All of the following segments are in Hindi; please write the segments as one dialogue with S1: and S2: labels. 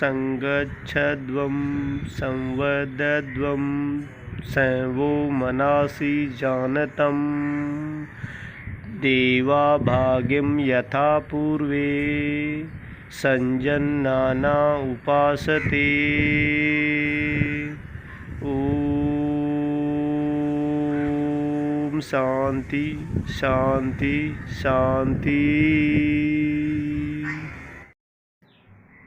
S1: संगच्छध्वं संवदध्वं वो मनासि जानतं देवा भाग्यं यथा पूर्वे संजन्नाना उपासते। ओम शांति शांति शांति।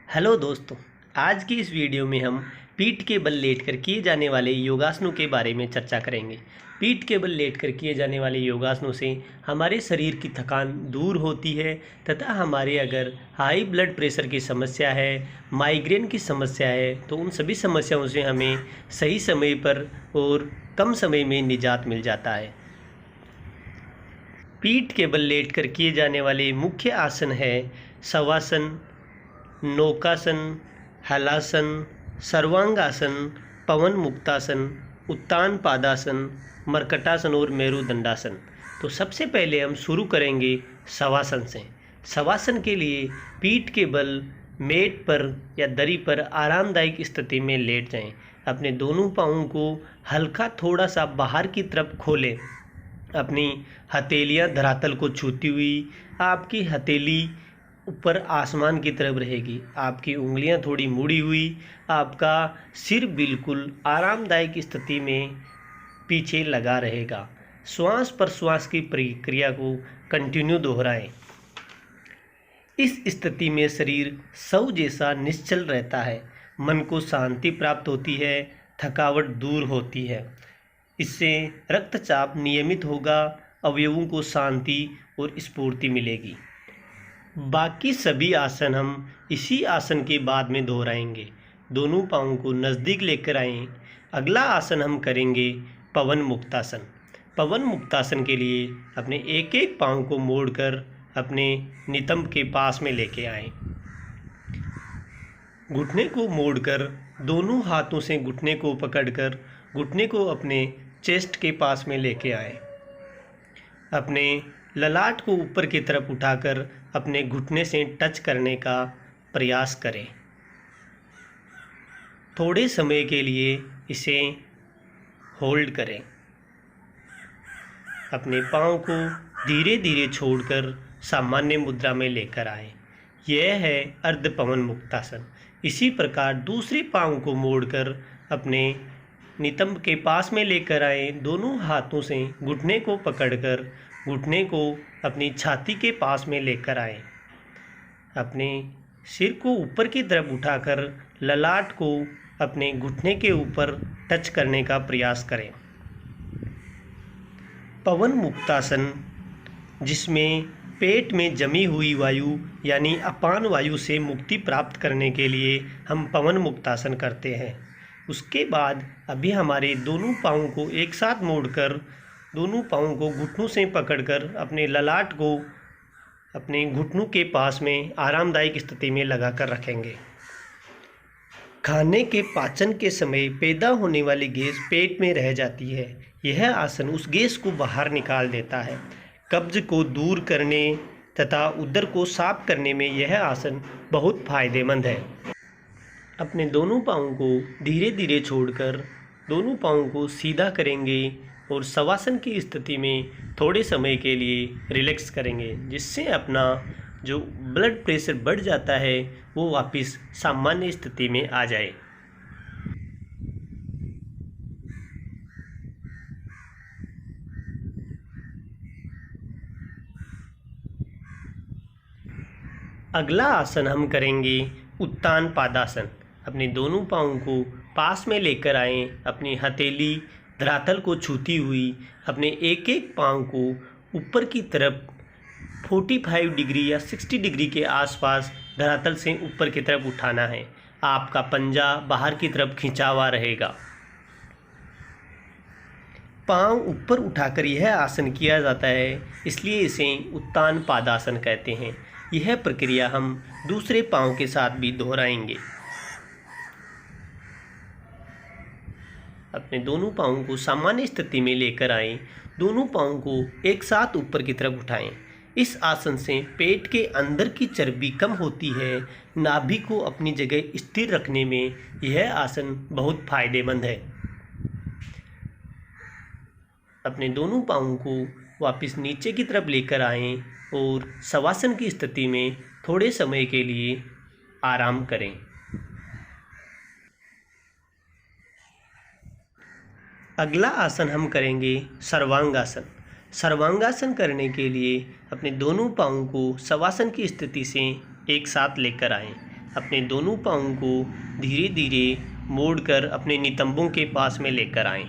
S2: हेलो दोस्तों, आज की इस वीडियो में हम पीठ के बल लेटकर किए जाने वाले योगासनों के बारे में चर्चा करेंगे। पीठ के बल लेटकर किए जाने वाले योगासनों से हमारे शरीर की थकान दूर होती है तथा हमारे अगर हाई ब्लड प्रेशर की समस्या है, माइग्रेन की समस्या है, तो उन सभी समस्याओं से हमें सही समय पर और कम समय में निजात मिल जाता है। पीठ के बल लेटकर किए जाने वाले मुख्य आसन है शवासन, नौकासन, हलासन, सर्वांगासन, पवन मुक्तासन, उत्तान पादासन, मर्कटासन और मेरुदंडासन। तो सबसे पहले हम शुरू करेंगे शवासन से। शवासन के लिए पीठ के बल मेट पर या दरी पर आरामदायक स्थिति में लेट जाएं। अपने दोनों पाँवों को हल्का थोड़ा सा बाहर की तरफ खोलें। अपनी हथेलियां धरातल को छूती हुई, आपकी हथेली ऊपर आसमान की तरफ रहेगी, आपकी उंगलियां थोड़ी मुड़ी हुई, आपका सिर बिल्कुल आरामदायक स्थिति में पीछे लगा रहेगा। श्वास प्रश्वास की प्रक्रिया को कंटिन्यू दोहराएं। इस स्थिति में शरीर सौ जैसा निश्चल रहता है, मन को शांति प्राप्त होती है, थकावट दूर होती है। इससे रक्तचाप नियमित होगा, अवयवों को शांति और स्फूर्ति मिलेगी। बाकी सभी आसन हम इसी आसन के बाद में दोहराएंगे। दोनों पाँवों को नज़दीक लेकर आएं। अगला आसन हम करेंगे पवन मुक्तासन। पवन मुक्तासन के लिए अपने एक एक पाँव को मोड़कर अपने नितंब के पास में लेके आएं। घुटने को मोड़कर दोनों हाथों से घुटने को पकड़कर घुटने को अपने चेस्ट के पास में लेके आएं। अपने ललाट को ऊपर की तरफ उठाकर अपने घुटने से टच करने का प्रयास करें। थोड़े समय के लिए इसे होल्ड करें। अपने पाँव को धीरे धीरे छोड़कर सामान्य मुद्रा में लेकर आएं। यह है अर्ध पवन मुक्तासन। इसी प्रकार दूसरे पाँव को मोड़कर अपने नितंब के पास में लेकर आएं। दोनों हाथों से घुटने को पकड़कर घुटने को अपनी छाती के पास में लेकर आएं। अपने सिर को ऊपर की तरफ उठाकर ललाट को अपने घुटने के ऊपर टच करने का प्रयास करें। पवन मुक्तासन, जिसमें पेट में जमी हुई वायु यानी अपान वायु से मुक्ति प्राप्त करने के लिए हम पवन मुक्तासन करते हैं। उसके बाद अभी हमारे दोनों पाँवों को एक साथ मोड़कर दोनों पाँवों को घुटनों से पकड़कर अपने ललाट को अपने घुटनों के पास में आरामदायक स्थिति में लगाकर रखेंगे। खाने के पाचन के समय पैदा होने वाली गैस पेट में रह जाती है। यह आसन उस गैस को बाहर निकाल देता है। कब्ज को दूर करने तथा उदर को साफ करने में यह आसन बहुत फायदेमंद है। अपने दोनों पाँवों को धीरे धीरे छोड़कर दोनों पाँवों को सीधा करेंगे और शवासन की स्थिति में थोड़े समय के लिए रिलैक्स करेंगे, जिससे अपना जो ब्लड प्रेशर बढ़ जाता है वो वापस सामान्य स्थिति में आ जाए। अगला आसन हम करेंगे उत्तान पादासन। अपने दोनों पाँवों को पास में लेकर आएं। अपनी हथेली धरातल को छूती हुई अपने एक एक पाँव को ऊपर की तरफ 45 डिग्री या 60 डिग्री के आसपास धरातल से ऊपर की तरफ उठाना है। आपका पंजा बाहर की तरफ खिंचा हुआ रहेगा। पाँव ऊपर उठाकर यह आसन किया जाता है, इसलिए इसे उत्तान पादासन कहते हैं। यह प्रक्रिया हम दूसरे पाँव के साथ भी दोहराएंगे। अपने दोनों पाँवों को सामान्य स्थिति में लेकर आएं। दोनों पाँवों को एक साथ ऊपर की तरफ उठाएं। इस आसन से पेट के अंदर की चर्बी कम होती है। नाभि को अपनी जगह स्थिर रखने में यह आसन बहुत फायदेमंद है। अपने दोनों पाँवों को वापस नीचे की तरफ लेकर आएं और शवासन की स्थिति में थोड़े समय के लिए आराम करें। अगला आसन हम करेंगे सर्वांगासन। सर्वांगासन करने के लिए अपने दोनों पाँवों को शवासन की स्थिति से एक साथ लेकर आएं। अपने दोनों पाँवों को धीरे धीरे मोड़कर अपने नितंबों के पास में लेकर आएं।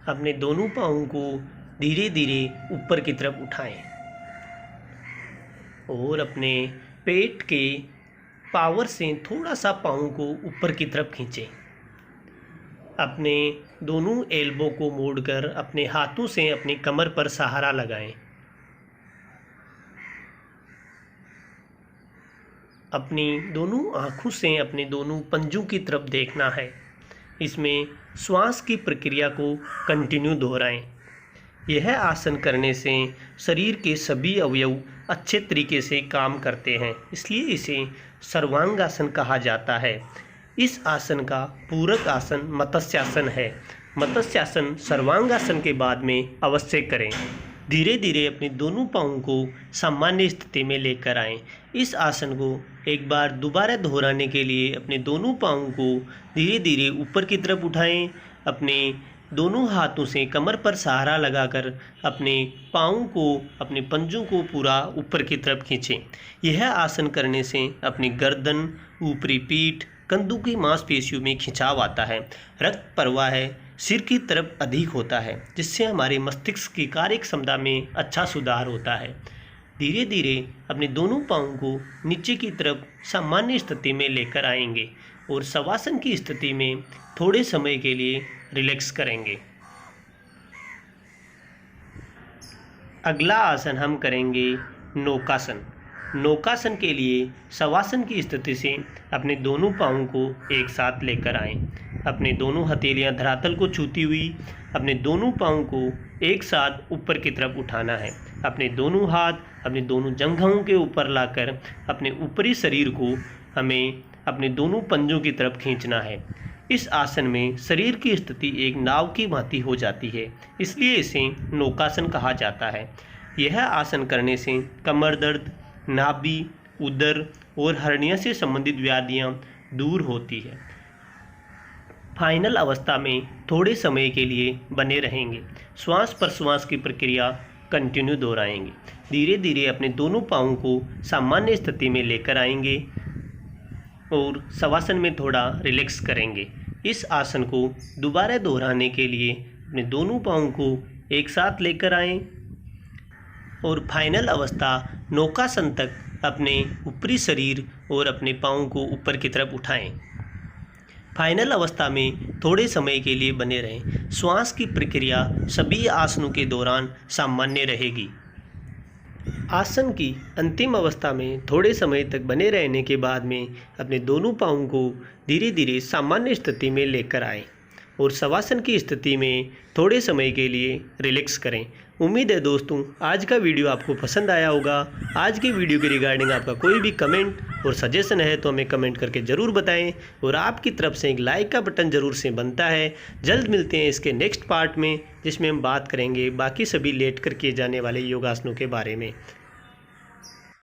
S2: अपने दोनों पाँवों को धीरे धीरे ऊपर की तरफ उठाएं और अपने पेट के पावर से थोड़ा सा पाँव को ऊपर की तरफ खींचें। अपने दोनों एल्बो को मोड़कर अपने हाथों से अपनी कमर पर सहारा लगाएं। अपनी दोनों आँखों से अपने दोनों पंजों की तरफ देखना है। इसमें श्वास की प्रक्रिया को कंटिन्यू दोहराएं। यह आसन करने से शरीर के सभी अवयव अच्छे तरीके से काम करते हैं, इसलिए इसे सर्वांगासन कहा जाता है। इस आसन का पूरक आसन मत्स्यासन है। मत्स्यासन सर्वांगासन के बाद में अवश्य करें। धीरे धीरे अपने दोनों पाँवों को सामान्य स्थिति में लेकर आएं। इस आसन को एक बार दोबारा दोहराने के लिए अपने दोनों पाँवों को धीरे धीरे ऊपर की तरफ उठाएं। अपने दोनों हाथों से कमर पर सहारा लगाकर अपने पाँवों को, अपने पंजों को पूरा ऊपर की तरफ खींचें। यह आसन करने से अपनी गर्दन, ऊपरी पीठ, कंधों की मांसपेशियों में खिंचाव आता है। रक्त प्रवाह सिर की तरफ अधिक होता है, जिससे हमारे मस्तिष्क की कार्य क्षमता में अच्छा सुधार होता है। धीरे धीरे अपने दोनों पाँवों को नीचे की तरफ सामान्य स्थिति में लेकर आएंगे और शवासन की स्थिति में थोड़े समय के लिए रिलैक्स करेंगे। अगला आसन हम करेंगे नौकासन। नौकासन के लिए शवासन की स्थिति से अपने दोनों पाँवों को एक साथ लेकर आएं। अपने दोनों हथेलियां धरातल को छूती हुई अपने दोनों पाँवों को एक साथ ऊपर की तरफ उठाना है। अपने दोनों हाथ अपने दोनों जंघों के ऊपर लाकर अपने ऊपरी शरीर को हमें अपने दोनों पंजों की तरफ खींचना है। इस आसन में शरीर की स्थिति एक नाव की भांति हो जाती है, इसलिए इसे नौकासन कहा जाता है। यह आसन करने से कमर दर्द, नाभि, उदर और हर्निया से संबंधित व्याधियां दूर होती है। फाइनल अवस्था में थोड़े समय के लिए बने रहेंगे। श्वास प्रश्वास की प्रक्रिया कंटिन्यू दोहराएंगे। धीरे धीरे अपने दोनों पाँवों को सामान्य स्थिति में लेकर आएंगे और शवासन में थोड़ा रिलैक्स करेंगे। इस आसन को दोबारा दोहराने के लिए अपने दोनों पाँवों को एक साथ लेकर आएं और फाइनल अवस्था नौकासन तक अपने ऊपरी शरीर और अपने पाँवों को ऊपर की तरफ उठाएं। फाइनल अवस्था में थोड़े समय के लिए बने रहें। श्वास की प्रक्रिया सभी आसनों के दौरान सामान्य रहेगी। आसन की अंतिम अवस्था में थोड़े समय तक बने रहने के बाद में अपने दोनों पाँवों को धीरे धीरे सामान्य स्थिति में लेकर आएं और शवासन की स्थिति में थोड़े समय के लिए रिलैक्स करें। उम्मीद है दोस्तों आज का वीडियो आपको पसंद आया होगा। आज के वीडियो के रिगार्डिंग आपका कोई भी कमेंट और सजेशन है तो हमें कमेंट करके ज़रूर बताएं और आपकी तरफ से एक लाइक का बटन ज़रूर से बनता है। जल्द मिलते हैं इसके नेक्स्ट पार्ट में, जिसमें हम बात करेंगे बाकी सभी लेट कर किए जाने वाले योगासनों के बारे में।